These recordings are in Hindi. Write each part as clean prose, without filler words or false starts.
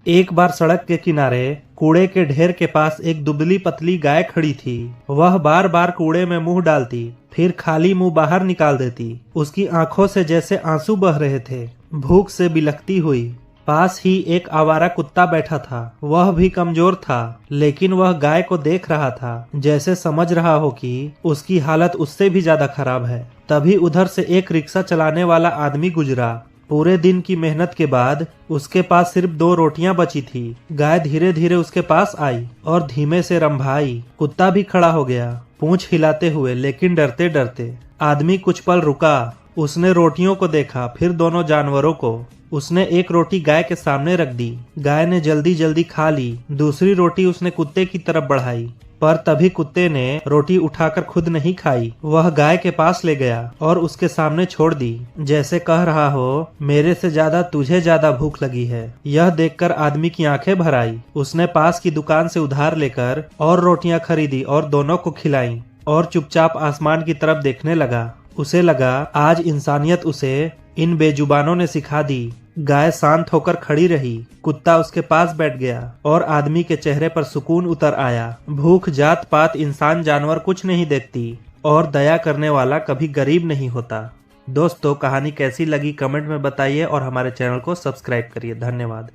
एक बार सड़क के किनारे कूड़े के ढेर के पास एक दुबली पतली गाय खड़ी थी। वह बार बार कूड़े में मुंह डालती, फिर खाली मुंह बाहर निकाल देती। उसकी आंखों से जैसे आंसू बह रहे थे, भूख से बिलखती हुई। पास ही एक आवारा कुत्ता बैठा था। वह भी कमजोर था, लेकिन वह गाय को देख रहा था, जैसे समझ रहा हो कि उसकी हालत उससे भी ज्यादा खराब है। तभी उधर से एक रिक्शा चलाने वाला आदमी गुजरा। पूरे दिन की मेहनत के बाद उसके पास सिर्फ 2 रोटियां बची थी। गाय धीरे धीरे उसके पास आई और धीमे से रंभाई। कुत्ता भी खड़ा हो गया, पूंछ हिलाते हुए, लेकिन डरते डरते। आदमी कुछ पल रुका। उसने रोटियों को देखा, फिर दोनों जानवरों को। उसने एक रोटी गाय के सामने रख दी। गाय ने जल्दी जल्दी खा ली। दूसरी रोटी उसने कुत्ते की तरफ बढ़ाई, पर तभी कुत्ते ने रोटी उठाकर खुद नहीं खाई। वह गाय के पास ले गया और उसके सामने छोड़ दी, जैसे कह रहा हो, मेरे से ज्यादा तुझे ज्यादा भूख लगी है। यह देखकर आदमी की आंखें भर आई। उसने पास की दुकान से उधार लेकर और रोटियां खरीदी और दोनों को खिलाई और चुपचाप आसमान की तरफ देखने लगा। उसे लगा आज इंसानियत उसे इन बेजुबानों ने सिखा दी। गाय शांत होकर खड़ी रही। कुत्ता उसके पास बैठ गया और आदमी के चेहरे पर सुकून उतर आया। भूख, जात पात, इंसान जानवर कुछ नहीं देखती और दया करने वाला कभी गरीब नहीं होता। दोस्तों, कहानी कैसी लगी कमेंट में बताइए और हमारे चैनल को सब्सक्राइब करिए। धन्यवाद।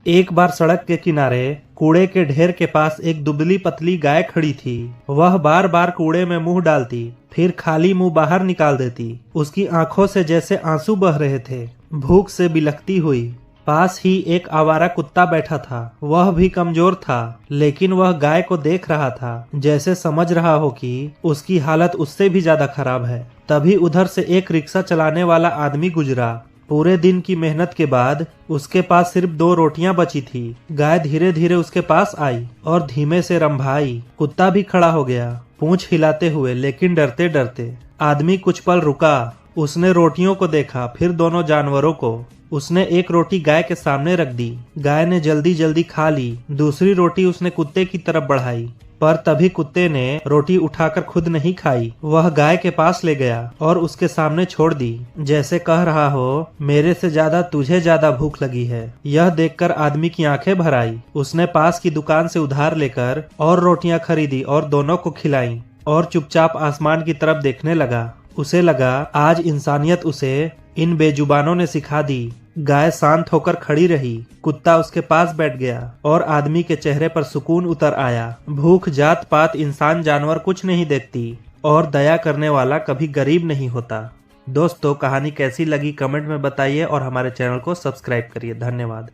एक बार सड़क के किनारे कूड़े के ढेर के पास एक दुबली पतली गाय खड़ी थी। वह बार बार कूड़े में मुंह डालती, फिर खाली मुंह बाहर निकाल देती। उसकी आंखों से जैसे आंसू बह रहे थे, भूख से बिलखती हुई। पास ही एक आवारा कुत्ता बैठा था। वह भी कमजोर था, लेकिन वह गाय को देख रहा था, जैसे समझ रहा हो कि उसकी हालत उससे भी ज्यादा खराब है। तभी उधर से एक रिक्शा चलाने वाला आदमी गुजरा। पूरे दिन की मेहनत के बाद उसके पास सिर्फ 2 रोटियां बची थी। गाय धीरे धीरे उसके पास आई और धीमे से रंभाई। कुत्ता भी खड़ा हो गया, पूंछ हिलाते हुए, लेकिन डरते डरते। आदमी कुछ पल रुका। उसने रोटियों को देखा, फिर दोनों जानवरों को। उसने एक रोटी गाय के सामने रख दी। गाय ने जल्दी जल्दी खा ली। दूसरी रोटी उसने कुत्ते की तरफ बढ़ाई, पर तभी कुत्ते ने रोटी उठाकर खुद नहीं खाई। वह गाय के पास ले गया और उसके सामने छोड़ दी, जैसे कह रहा हो, मेरे से ज्यादा तुझे ज्यादा भूख लगी है। यह देखकर आदमी की आंखें भर आई। उसने पास की दुकान से उधार लेकर और रोटियां खरीदी और दोनों को खिलाई और चुपचाप आसमान की तरफ देखने लगा। उसे लगा आज इंसानियत उसे इन बेजुबानों ने सिखा दी। गाय शांत होकर खड़ी रही। कुत्ता उसके पास बैठ गया और आदमी के चेहरे पर सुकून उतर आया। भूख, जात पात, इंसान जानवर कुछ नहीं देखती और दया करने वाला कभी गरीब नहीं होता। दोस्तों, कहानी कैसी लगी कमेंट में बताइए और हमारे चैनल को सब्सक्राइब करिए। धन्यवाद।